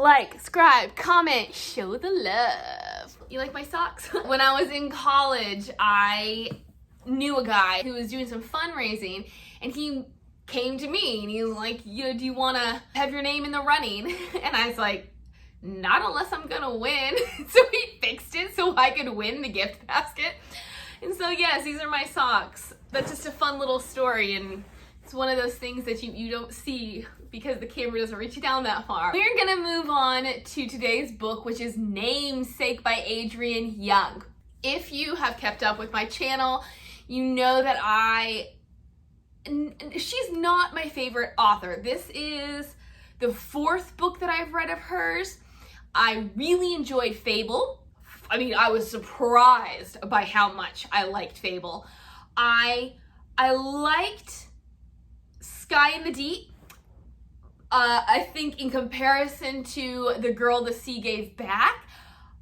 like, subscribe, comment, show the love. You like my socks? When I was in college, I knew a guy who was doing some fundraising, and he came to me and he was like, do you want to have your name in the running? And I was like, not unless I'm gonna win. So he fixed it so I could win the gift basket. And so yes, these are my socks. That's just a fun little story, and it's one of those things that you don't see because the camera doesn't reach down that far. We're gonna move on to today's book, which is Namesake by Adrienne Young. If you have kept up with my channel, you know that she's not my favorite author. This is the fourth book that I've read of hers. I really enjoyed Fable. I mean, I was surprised by how much I liked Fable. I liked Sky in the Deep. I think in comparison to The Girl the Sea Gave Back,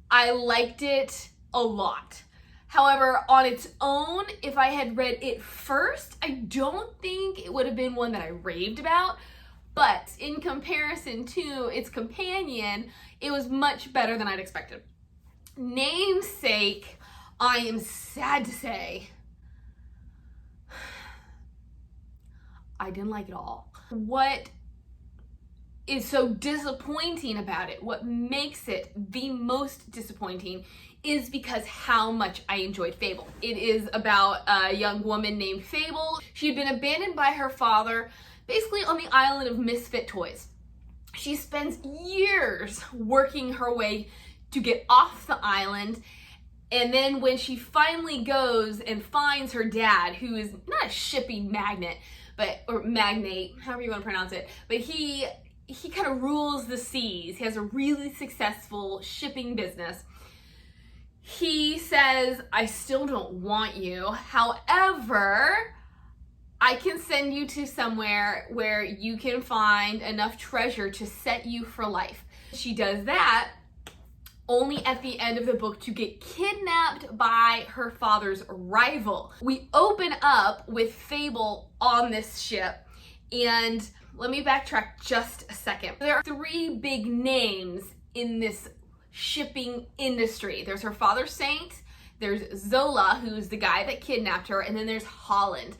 I liked it a lot. However, on its own, if I had read it first, I don't think it would have been one that I raved about. But in comparison to its companion, it was much better than I'd expected. Namesake, I am sad to say, I didn't like it all. What is so disappointing about it, what makes it the most disappointing, is because how much I enjoyed Fable. It is about a young woman named Fable. She had been abandoned by her father, basically on the island of misfit toys. She spends years working her way to get off the island, and then when she finally goes and finds her dad, who is not a shipping magnate, or magnate, however you want to pronounce it, but he kind of rules the seas. He has a really successful shipping business. He says, I still don't want you. However, I can send you to somewhere where you can find enough treasure to set you for life. She does that only at the end of the book to get kidnapped by her father's rival. We open up with Fable on this ship, and let me backtrack just a second. There are three big names in this shipping industry. There's her father, Saint, there's Zola, who's the guy that kidnapped her, and then there's Holland.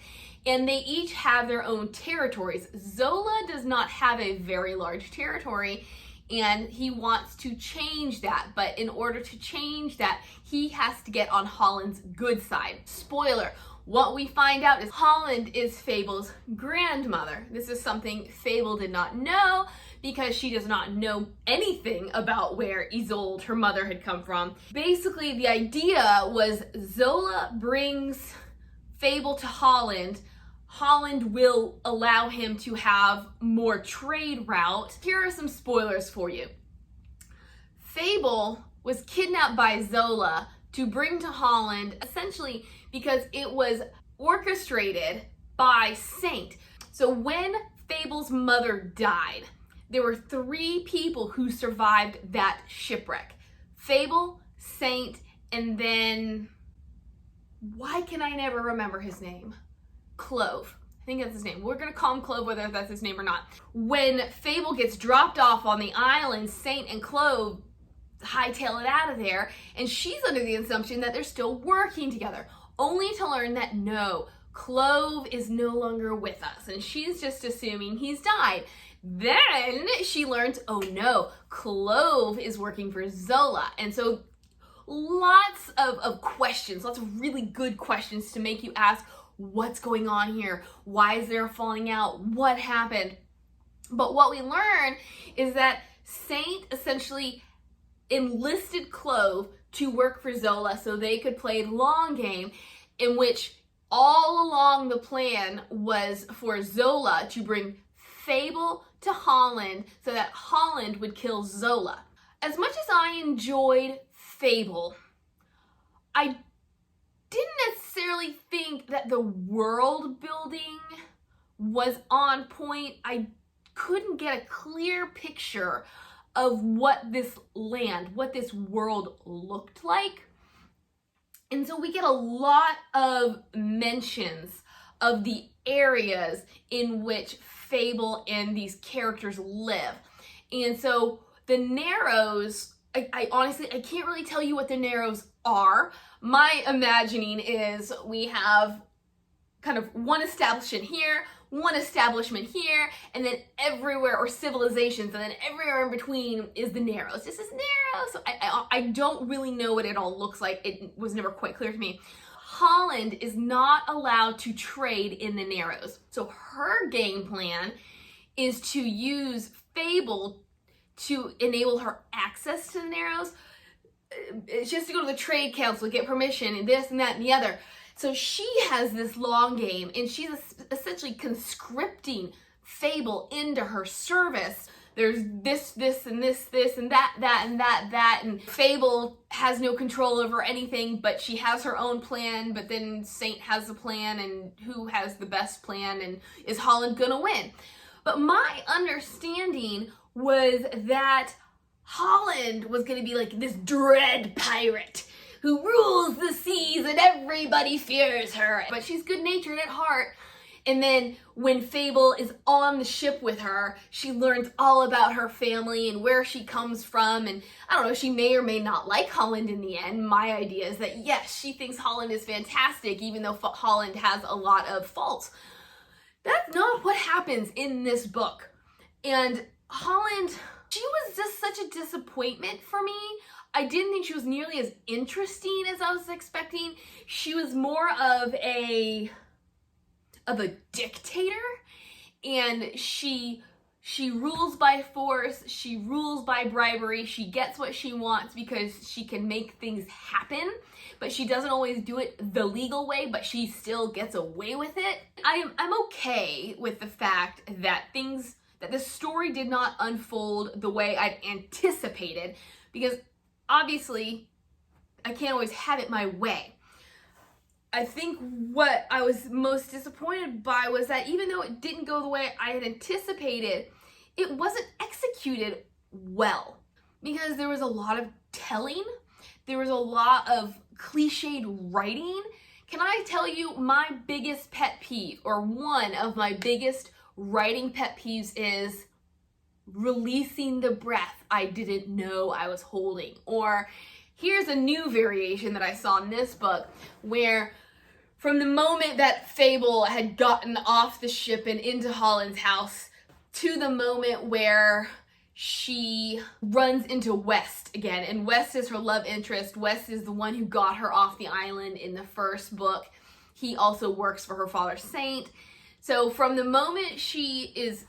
And they each have their own territories. Zola does not have a very large territory, and he wants to change that. But in order to change that, he has to get on Holland's good side. Spoiler, what we find out is Holland is Fable's grandmother. This is something Fable did not know because she does not know anything about where Isolde, her mother, had come from. Basically, the idea was Zola brings Fable to Holland. Holland will allow him to have more trade route. Here are some spoilers for you. Fable was kidnapped by Zola to bring to Holland, essentially because it was orchestrated by Saint. So when Fable's mother died, there were three people who survived that shipwreck. Fable, Saint, and then, why can I never remember his name? Clove. I think that's his name. We're gonna call him Clove, whether that's his name or not. When Fable gets dropped off on the island, Saint and Clove hightail it out of there, and she's under the assumption that they're still working together, only to learn that no, Clove is no longer with us, and she's just assuming he's died. Then she learns, oh no, Clove is working for Zola, and so lots of questions, lots of really good questions to make you ask, what's going on here? Why is there a falling out? What happened? But what we learn is that Saint essentially enlisted Clove to work for Zola so they could play long game, in which all along the plan was for Zola to bring Fable to Holland so that Holland would kill Zola. As much as I enjoyed Fable, I didn't necessarily think that the world building was on point. I couldn't get a clear picture of what this land, what this world looked like. And so we get a lot of mentions of the areas in which Fable and these characters live. And so The narrows, I honestly, I can't really tell you what the narrows are. My imagining is we have kind of one establishment here, one establishment here, and then everywhere, or civilizations, and then everywhere in between is the narrows. This is narrow. So I don't really know what it all looks like. It was never quite clear to me. Holland is not allowed to trade in the narrows. So her game plan is to use Fable to enable her access to the narrows. She has to go to the trade council, get permission, and this and that and the other. So she has this long game, and she's essentially conscripting Fable into her service. There's this, and this, and that, and Fable has no control over anything, but she has her own plan, but then Saint has a plan, and who has the best plan, and is Holland gonna win? But my understanding was that Holland was gonna be like this dread pirate who rules the seas and everybody fears her. But she's good-natured at heart. And then when Fable is on the ship with her, she learns all about her family and where she comes from. And I don't know, she may or may not like Holland in the end. My idea is that yes, she thinks Holland is fantastic, even though Holland has a lot of faults. That's not what happens in this book. And Holland, she was just such a disappointment for me. I didn't think she was nearly as interesting as I was expecting. She was more of a dictator, and she rules by force, she rules by bribery, she gets what she wants because she can make things happen, but she doesn't always do it the legal way, but she still gets away with it. I'm okay with the fact that the story did not unfold the way I'd anticipated, because obviously I can't always have it my way. I think what I was most disappointed by was that even though it didn't go the way I had anticipated, it wasn't executed well, because there was a lot of telling, there was a lot of cliched writing. Can I tell you my biggest pet peeve, or one of my biggest writing pet peeves, is releasing the breath I didn't know I was holding. Or here's a new variation that I saw in this book, where from the moment that Fable had gotten off the ship and into Holland's house to the moment where she runs into West again, and West is her love interest. West is the one who got her off the island in the first book. He also works for her father, Saint. So from the moment she is,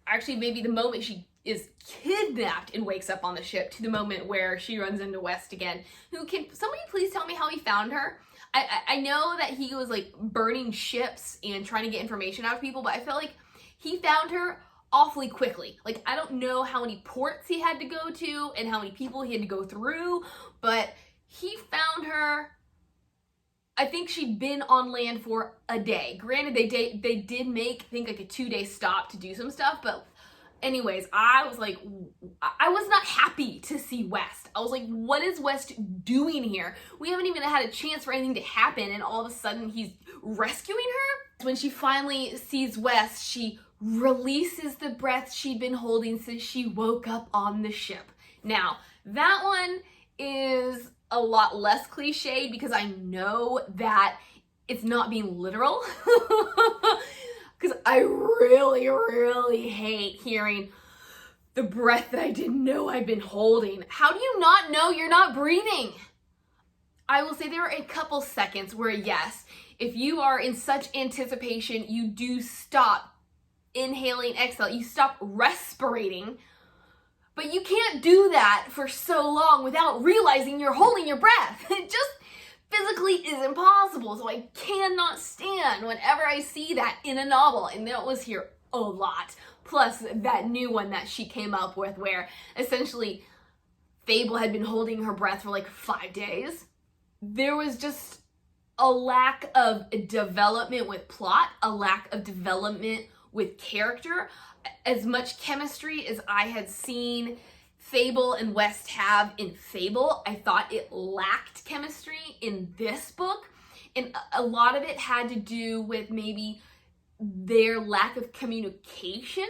actually maybe the moment she is kidnapped and wakes up on the ship, to the moment where she runs into West again, somebody please tell me how he found her? I know that he was like burning ships and trying to get information out of people, but I feel like he found her awfully quickly. Like, I don't know how many ports he had to go to and how many people he had to go through, but he found her. I think she'd been on land for a day. Granted, they did make, I think, like a 2-day stop to do some stuff, but anyways, I was like, I was not happy to see West. I was like, what is West doing here? We haven't even had a chance for anything to happen, and all of a sudden he's rescuing her? When she finally sees West, she releases the breath she'd been holding since she woke up on the ship. Now, that one is a lot less cliched, because I know that it's not being literal. Because I really, really hate hearing the breath that I didn't know I'd been holding. How do you not know you're not breathing? I will say there are a couple seconds where, yes, if you are in such anticipation, you do stop inhaling, exhale, you stop respirating, but you can't do that for so long without realizing you're holding your breath. It just physically is impossible. So I cannot stand whenever I see that in a novel, and that was here a lot. Plus that new one that she came up with, where essentially Fable had been holding her breath for like 5 days. There was just a lack of development with plot, a lack of development with character. As much chemistry as I had seen Fable and West have in Fable, I thought it lacked chemistry in this book. And a lot of it had to do with maybe their lack of communication,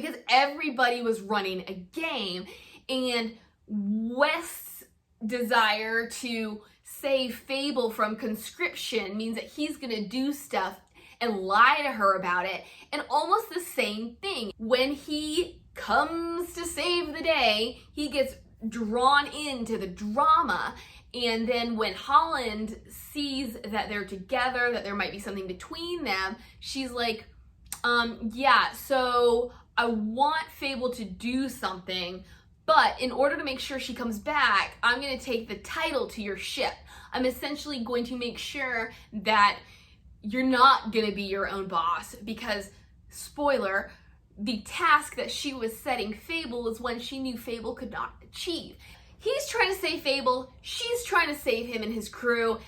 because everybody was running a game, and West's desire to save Fable from conscription means that he's gonna do stuff and lie to her about it. And almost the same thing, when he comes to save the day, he gets drawn into the drama. And then when Holland sees that they're together, that there might be something between them, she's like, yeah, so I want Fable to do something, but in order to make sure she comes back, I'm going to take the title to your ship. I'm essentially going to make sure that you're not going to be your own boss, because, spoiler, the task that she was setting Fable is one she knew Fable could not achieve. He's trying to save Fable, she's trying to save him and his crew,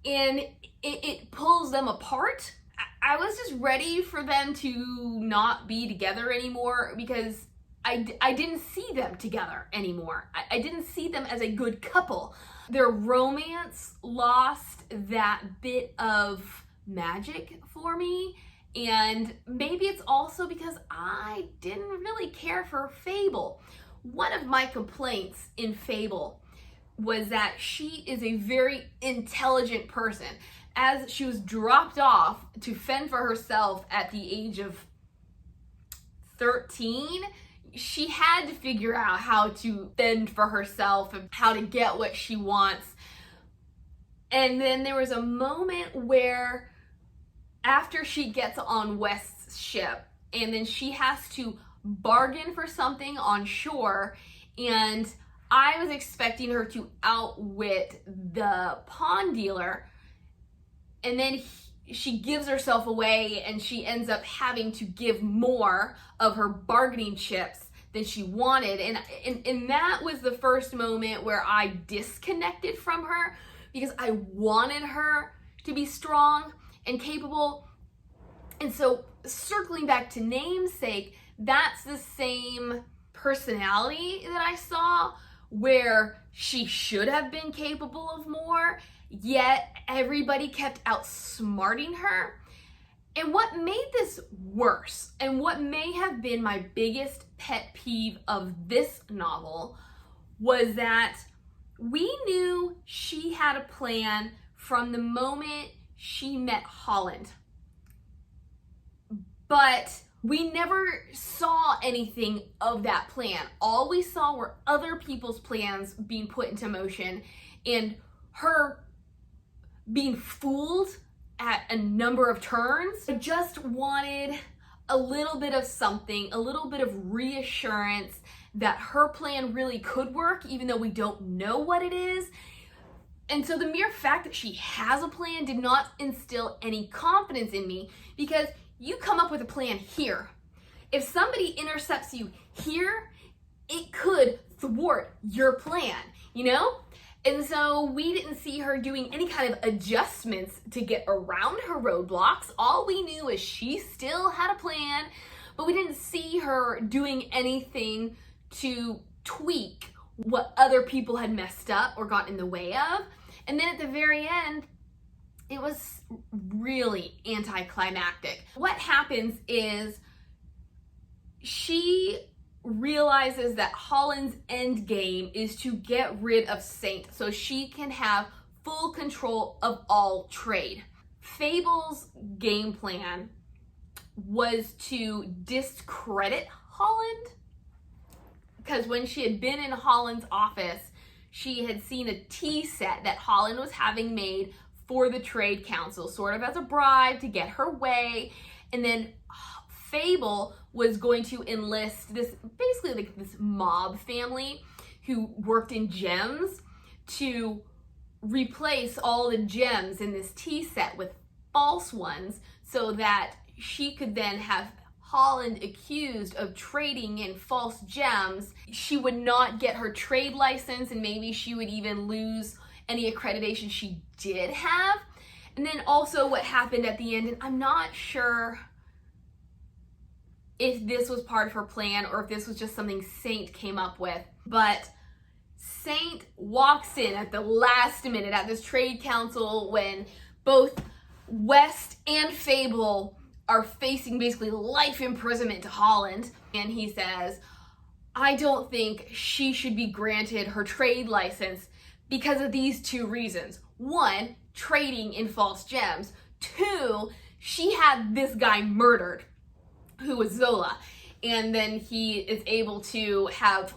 and it pulls them apart. I was just ready for them to not be together anymore, because I didn't see them together anymore. I didn't see them as a good couple. Their romance lost that bit of magic for me, and maybe it's also because I didn't really care for Fable. One of my complaints in Fable was that she is a very intelligent person. As she was dropped off to fend for herself at the age of 13, she had to figure out how to fend for herself and how to get what she wants. And then there was a moment where, after she gets on West's ship, and then she has to bargain for something on shore, and I was expecting her to outwit the pawn dealer, and then she gives herself away, and she ends up having to give more of her bargaining chips than she wanted, and that was the first moment where I disconnected from her, because I wanted her to be strong and capable. And so, circling back to Namesake, that's the same personality that I saw, where she should have been capable of more, yet everybody kept outsmarting her. And what made this worse, and what may have been my biggest pet peeve of this novel, was that we knew she had a plan from the moment she met Holland. But we never saw anything of that plan. All we saw were other people's plans being put into motion, and her being fooled at a number of turns. I just wanted a little bit of something, a little bit of reassurance that her plan really could work, even though we don't know what it is. And so the mere fact that she has a plan did not instill any confidence in me, because you come up with a plan here. If somebody intercepts you here, it could thwart your plan, you know? And so we didn't see her doing any kind of adjustments to get around her roadblocks. All we knew is she still had a plan, but we didn't see her doing anything to tweak what other people had messed up or got in the way of. And then at the very end, it was really anticlimactic. What happens is she realizes that Holland's end game is to get rid of Saint so she can have full control of all trade. Fable's game plan was to discredit Holland, because when she had been in Holland's office, she had seen a tea set that Holland was having made for the Trade Council, sort of as a bribe to get her way. And then Fable was going to enlist this, basically like this mob family who worked in gems, to replace all the gems in this tea set with false ones, so that she could then have Holland accused of trading in false gems. She would not get her trade license, and maybe she would even lose any accreditation she did have. And then also what happened at the end, and I'm not sure if this was part of her plan or if this was just something Saint came up with, but Saint walks in at the last minute at this trade council when both West and Fable are facing basically life imprisonment to Holland. And he says, I don't think she should be granted her trade license because of these two reasons. One, trading in false gems. Two, she had this guy murdered, who was Zola. And then he is able to have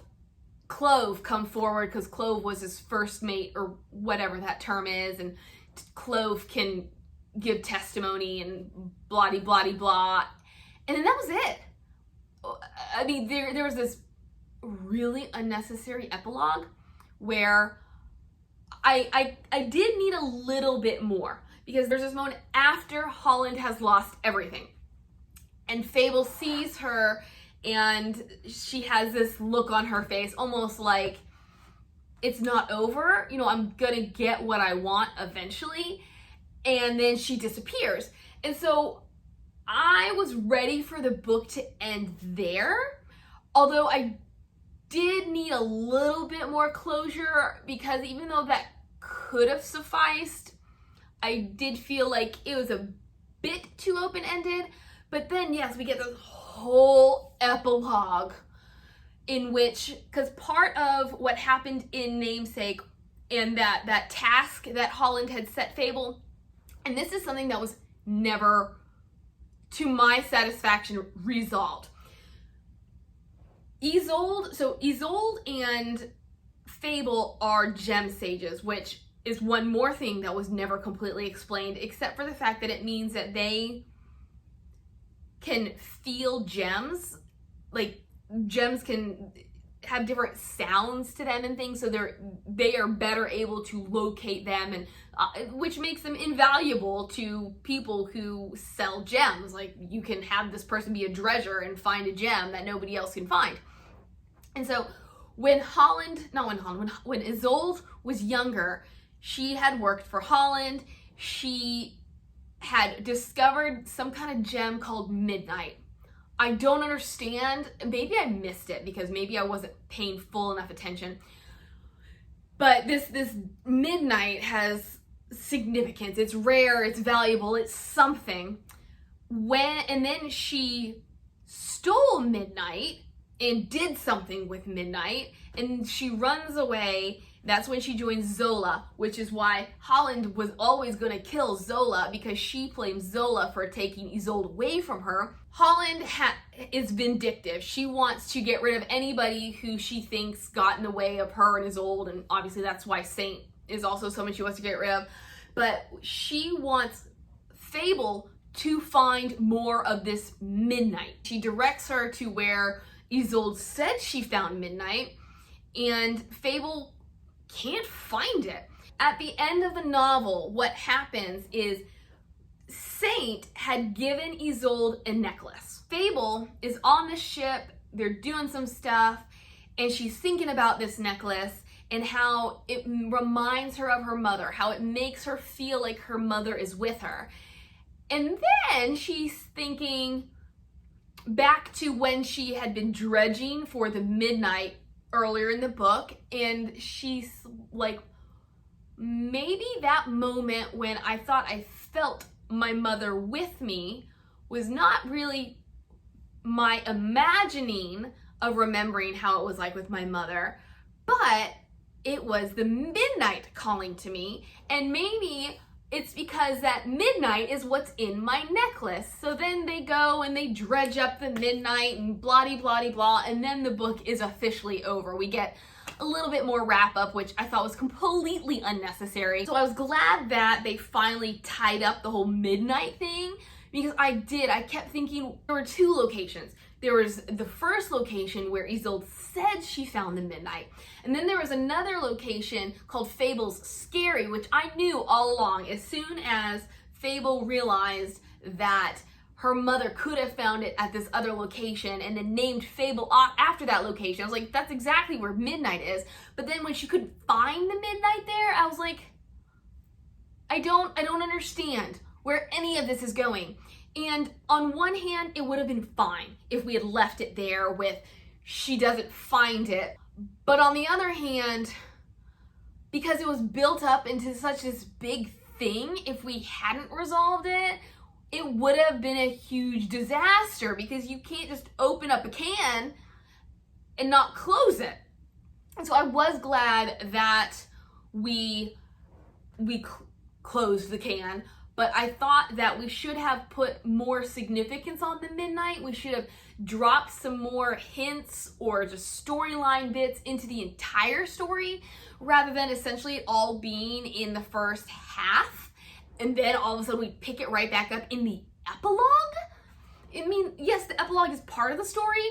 Clove come forward because Clove was his first mate, or whatever that term is, and Clove can give testimony and blah blah blah, and then that was it. I mean, there was this really unnecessary epilogue where I did need a little bit more, because there's this moment after Holland has lost everything and Fable sees her and she has this look on her face, almost like it's not over, you know, I'm gonna get what I want eventually, and then she disappears. And so I was ready for the book to end there, although I did need a little bit more closure, because even though that could have sufficed, I did feel like it was a bit too open-ended. But then, yes, we get this whole epilogue in which, because part of what happened in Namesake and that task that Holland had set Fable, and this is something that was never, to my satisfaction, resolved. Isolde and Fable are gem sages, which is one more thing that was never completely explained, except for the fact that it means that they can feel gems, like gems can have different sounds to them and things, so they are better able to locate them, and which makes them invaluable to people who sell gems. Like, you can have this person be a dredger and find a gem that nobody else can find. And so when Isolde was younger, she had worked for Holland. She had discovered some kind of gem called Midnight. I don't understand, maybe I missed it because maybe I wasn't paying full enough attention, but this Midnight has significance. It's rare, it's valuable, it's something. And then she stole Midnight and did something with Midnight, and she runs away. That's when she joins Zola, which is why Holland was always going to kill Zola, because she blames Zola for taking Isolde away from her. Holland is vindictive. She wants to get rid of anybody who she thinks got in the way of her and Isolde, and obviously that's why Saint is also someone she wants to get rid of. But she wants Fable to find more of this Midnight. She directs her to where Isolde said she found Midnight, and Fable can't find it. At the end of the novel, what happens is Saint had given Isolde a necklace. Fable is on the ship, they're doing some stuff, and she's thinking about this necklace and how it reminds her of her mother, how it makes her feel like her mother is with her. And then she's thinking back to when she had been dredging for the Midnight earlier in the book, and she's like, maybe that moment when I thought I felt my mother with me was not really my imagining of remembering how it was like with my mother, but it was the Midnight calling to me, and maybe it's because that Midnight is what's in my necklace. So then they go and they dredge up the Midnight and blah blah blah, and then the book is officially over. We get a little bit more wrap up, which I thought was completely unnecessary. So I was glad that they finally tied up the whole Midnight thing, because I kept thinking there were two locations. There was the first location where Isolde said she found the Midnight, and then there was another location called Fable'S Scary, which I knew all along. As soon as Fable realized that her mother could have found it at this other location and then named Fable after that location, I was like, that's exactly where Midnight is. But then when she couldn't find the Midnight there, I was like, I don't understand where any of this is going. And on one hand, it would have been fine if we had left it there with she doesn't find it. But on the other hand, because it was built up into such this big thing, if we hadn't resolved it, it would have been a huge disaster because you can't just open up a can and not close it. And so I was glad that we closed the can, but I thought that we should have put more significance on the midnight. We should have dropped some more hints or just storyline bits into the entire story rather than essentially all being in the first half and then all of a sudden we pick it right back up in the epilogue. I mean, yes, the epilogue is part of the story,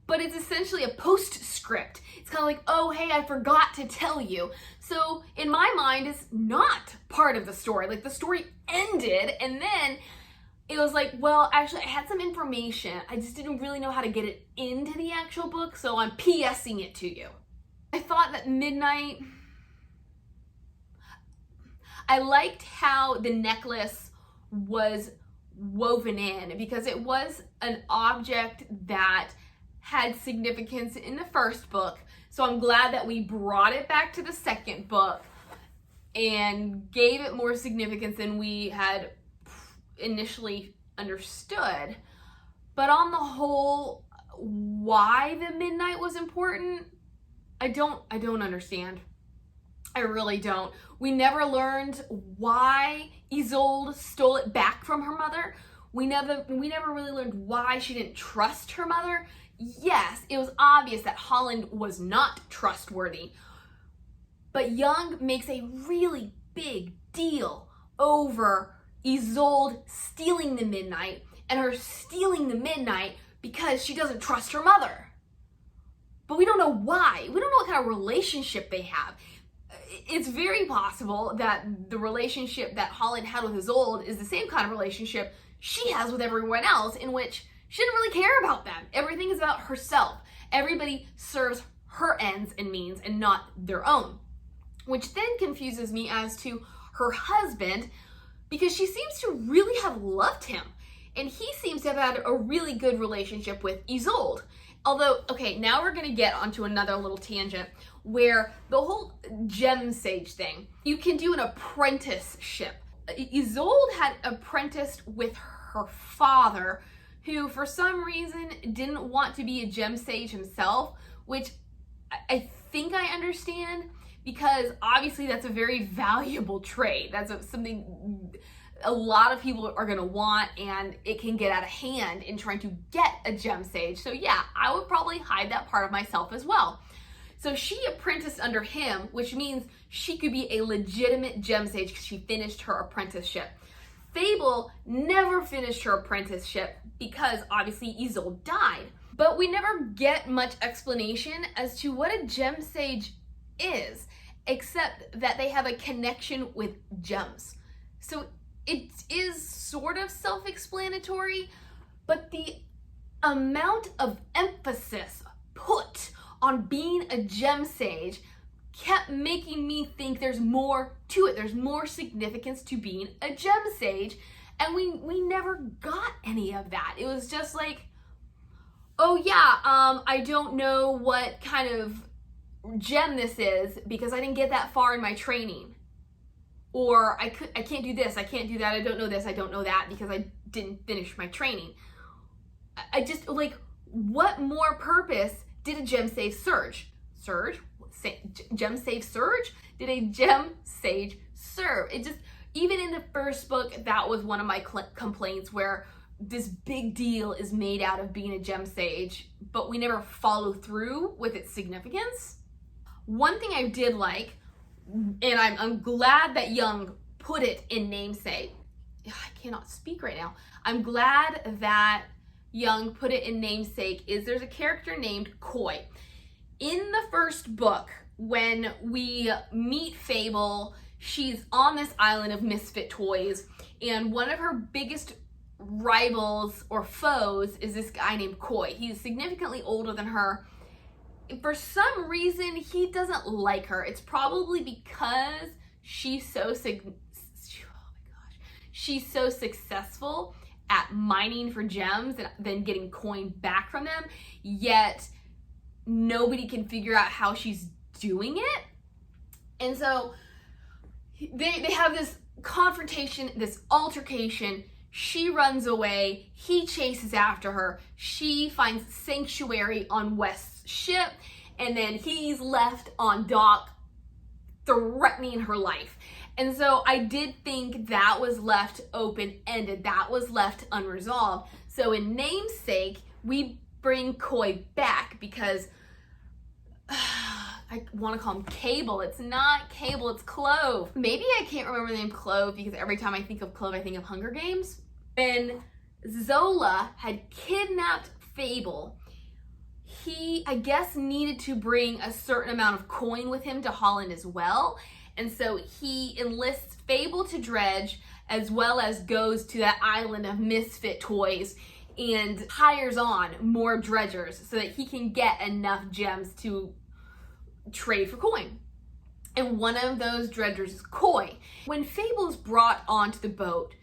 but it's essentially a postscript. It's kind of like, oh, hey, I forgot to tell you. So in my mind, it's not part of the story. Like the story ended and then it was like, well, actually I had some information. I just didn't really know how to get it into the actual book, so I'm PSing it to you. I thought that midnight, I liked how the necklace was woven in because it was an object that had significance in the first book. So I'm glad that we brought it back to the second book and gave it more significance than we had initially understood. But on the whole, why the midnight was important, I don't understand. I really don't. We never learned why Isolde stole it back from her mother. We never really learned why she didn't trust her mother. Yes, it was obvious that Holland was not trustworthy, but Young makes a really big deal over Isolde stealing the midnight and her stealing the midnight because she doesn't trust her mother. But we don't know why. We don't know what kind of relationship they have. It's very possible that the relationship that Holland had with Isolde is the same kind of relationship she has with everyone else, in which she didn't really care about them. Everything is about herself. Everybody serves her ends and means and not their own. Which then confuses me as to her husband, because she seems to really have loved him. And he seems to have had a really good relationship with Isolde. Although, okay, now we're gonna get onto another little tangent where the whole gem sage thing, you can do an apprenticeship. Isolde had apprenticed with her father, who for some reason didn't want to be a gem sage himself, which I think I understand, because obviously that's a very valuable trade. That's something a lot of people are gonna want, and it can get out of hand in trying to get a gem sage. So yeah, I would probably hide that part of myself as well. So she apprenticed under him, which means she could be a legitimate gem sage because she finished her apprenticeship. Fable never finished her apprenticeship because obviously Isolde died. But we never get much explanation as to what a gem sage is, except that they have a connection with gems. So it is sort of self-explanatory, but the amount of emphasis put on being a gem sage kept making me think there's more to it. There's more significance to being a gem sage, and we never got any of that. It was just like, oh yeah, I don't know what kind of gem this is because I didn't get that far in my training. Or I can't do this, I can't do that, I don't know this, I don't know that because I didn't finish my training. I just, like, what more purpose did a gem sage gem sage surge? Did a gem sage serve? It just, even in the first book, that was one of my complaints, where this big deal is made out of being a gem sage, but we never follow through with its significance. One thing I did like, and I'm glad that Young put it in Namesake. I cannot speak right now. I'm glad that Young put it in Namesake, is there's a character named Coy. In the first book, when we meet Fable, she's on this island of misfit toys, and one of her biggest rivals or foes is this guy named Coy. He's significantly older than her. For some reason, he doesn't like her. It's probably because she's so successful at mining for gems and then getting coin back from them, yet nobody can figure out how she's doing it. And so they have this confrontation, this altercation. She runs away, he chases after her, she finds sanctuary on West's ship, and then he's left on dock threatening her life. And so I did think that was left open-ended, that was left unresolved. So in Namesake, we bring Coy back because I want to call him Cable. It's not Cable, it's Clove. Maybe I can't remember the name Clove because every time I think of Clove, I think of Hunger Games. When Zola had kidnapped Fable, he, I guess, needed to bring a certain amount of coin with him to Holland as well. And so he enlists Fable to dredge, as well as goes to that island of misfit toys and hires on more dredgers so that he can get enough gems to trade for coin. And one of those dredgers is Coy. When Fable's brought onto the boat,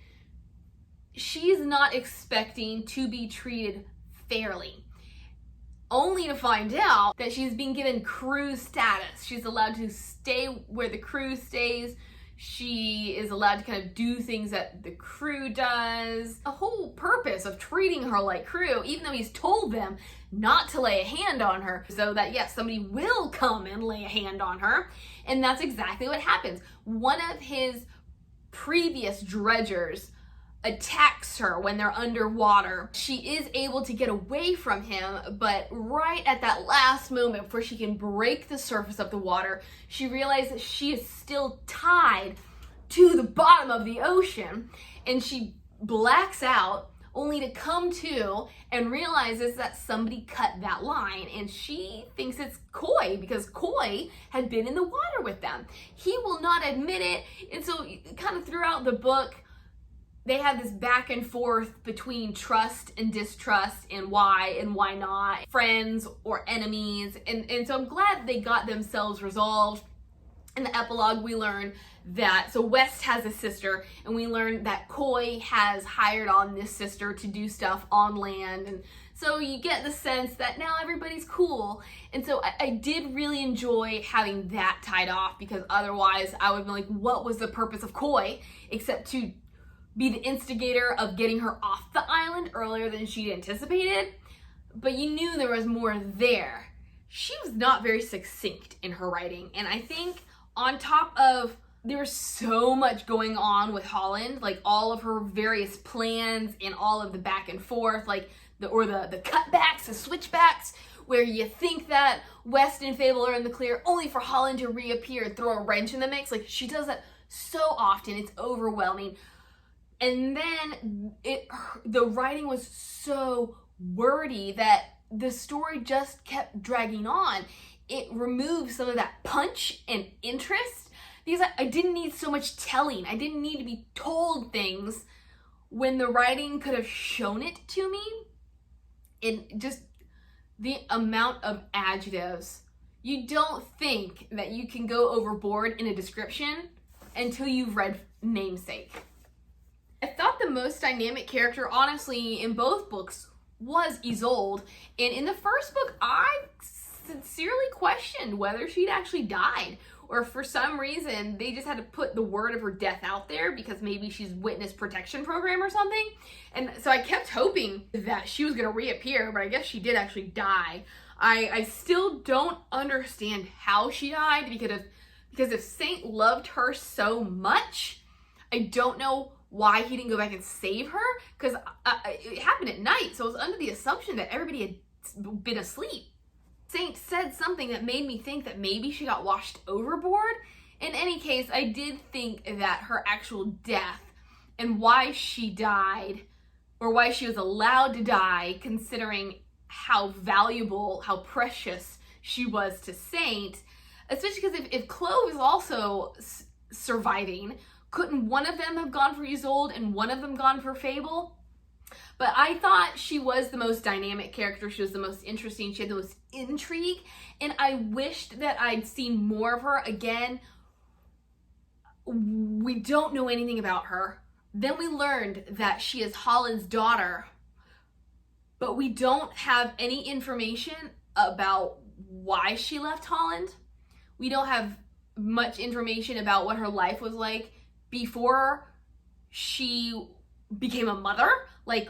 she's not expecting to be treated fairly, only to find out that she's being given crew status. She's allowed to stay where the crew stays. She is allowed to kind of do things that the crew does. The whole purpose of treating her like crew, even though he's told them not to lay a hand on her, so that yes, somebody will come and lay a hand on her. And that's exactly what happens. One of his previous dredgers attacks her when they're underwater. She is able to get away from him, but right at that last moment before she can break the surface of the water, she realizes she is still tied to the bottom of the ocean, and she blacks out only to come to and realizes that somebody cut that line, and she thinks it's Coy because Coy had been in the water with them. He will not admit it, and so kind of throughout the book, they have this back and forth between trust and distrust and why not, friends or enemies. And so I'm glad they got themselves resolved. In the epilogue, we learn that, so West has a sister, and we learn that Coy has hired on this sister to do stuff on land. And so you get the sense that now everybody's cool. And so I did really enjoy having that tied off, because otherwise I would be like, what was the purpose of Coy except to be the instigator of getting her off the island earlier than she'd anticipated? But you knew there was more there. She was not very succinct in her writing, and I think on top of there was so much going on with Holland, like all of her various plans and all of the back and forth, like the cutbacks, the switchbacks, where you think that West and Fable are in the clear only for Holland to reappear and throw a wrench in the mix. Like, she does that so often, it's overwhelming. And then the writing was so wordy that the story just kept dragging on. It removed some of that punch and interest because I didn't need so much telling. I didn't need to be told things when the writing could have shown it to me. And just the amount of adjectives. You don't think that you can go overboard in a description until you've read Namesake. I thought the most dynamic character, honestly, in both books was Isolde. And in the first book, I sincerely questioned whether she'd actually died, or for some reason they just had to put the word of her death out there because maybe she's witness protection program or something. And so I kept hoping that she was gonna reappear, but I guess she did actually die. I still don't understand how she died, because if Saint loved her so much, I don't know why he didn't go back and save her, because it happened at night, so I was under the assumption that everybody had been asleep. Saint said something that made me think that maybe she got washed overboard. In any case, I did think that her actual death and why she died, or why she was allowed to die, considering how valuable, how precious she was to Saint, especially because if Clove is also surviving, couldn't one of them have gone for Isolde and one of them gone for Fable? But I thought she was the most dynamic character. She was the most interesting. She had the most intrigue. And I wished that I'd seen more of her. Again, we don't know anything about her. Then we learned that she is Holland's daughter. But we don't have any information about why she left Holland. We don't have much information about what her life was like before she became a mother. Like,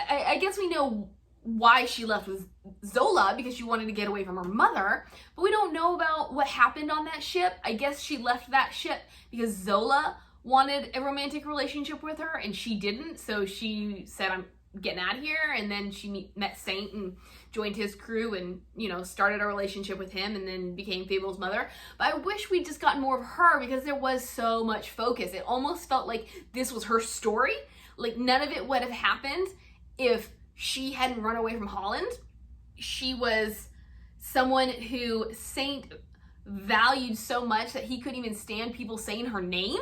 I guess we know why she left with Zola, because she wanted to get away from her mother, but we don't know about what happened on that ship. I guess she left that ship because Zola wanted a romantic relationship with her and she didn't, so she said, I'm getting out of here, and then she met Saint and joined his crew and, you know, started a relationship with him and then became Fable's mother. But I wish we'd just gotten more of her, because there was so much focus. It almost felt like this was her story. Like, none of it would have happened if she hadn't run away from Holland. She was someone who Saint valued so much that he couldn't even stand people saying her name.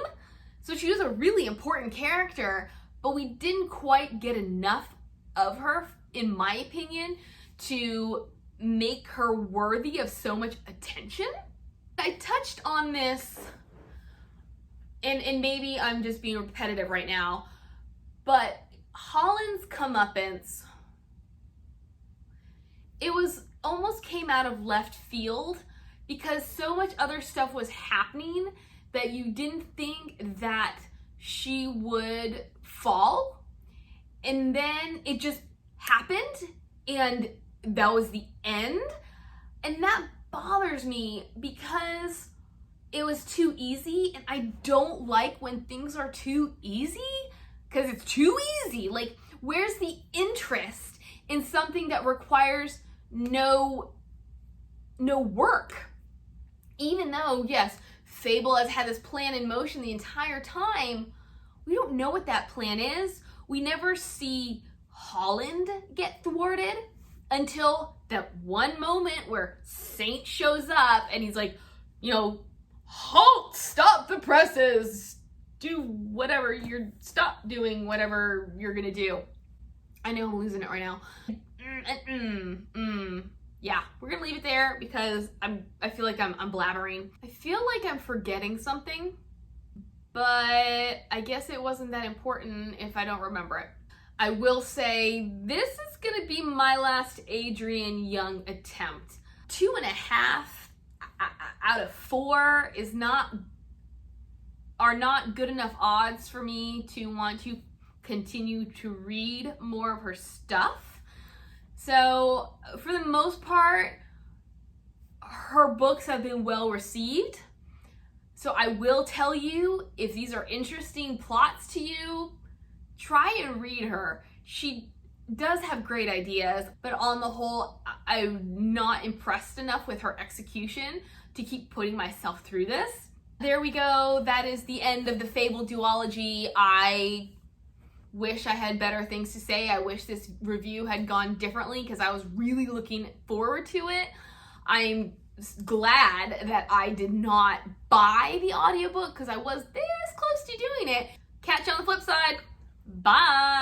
So she was a really important character, but we didn't quite get enough of her, in my opinion, to make her worthy of so much attention. I touched on this, and maybe I'm just being repetitive right now, but Holland's comeuppance, it was almost came out of left field, because so much other stuff was happening that you didn't think that she would fall, and then it just happened and that was the end. And that bothers me because it was too easy, and I don't like when things are too easy, because it's too easy. Like, where's the interest in something that requires no work? Even though, yes, Fable has had this plan in motion the entire time, we don't know what that plan is. We never see Holland get thwarted until that one moment where Saint shows up and he's like, you know, halt, stop the presses, stop doing whatever you're gonna do. I know I'm losing it right now. Yeah, we're gonna leave it there because I feel like I'm blabbering. I feel like I'm forgetting something, but I guess it wasn't that important if I don't remember it. I will say this is gonna be my last Adrienne Young attempt. 2.5 out of 4 are not good enough odds for me to want to continue to read more of her stuff. So for the most part, her books have been well received. So I will tell you, if these are interesting plots to you, try and read her. She does have great ideas, but on the whole, I'm not impressed enough with her execution to keep putting myself through this. There we go. That is the end of the Fable duology. I wish I had better things to say. I wish this review had gone differently because I was really looking forward to it. I'm glad that I did not buy the audiobook because I was this close to doing it. Catch you on the flip side. Bye.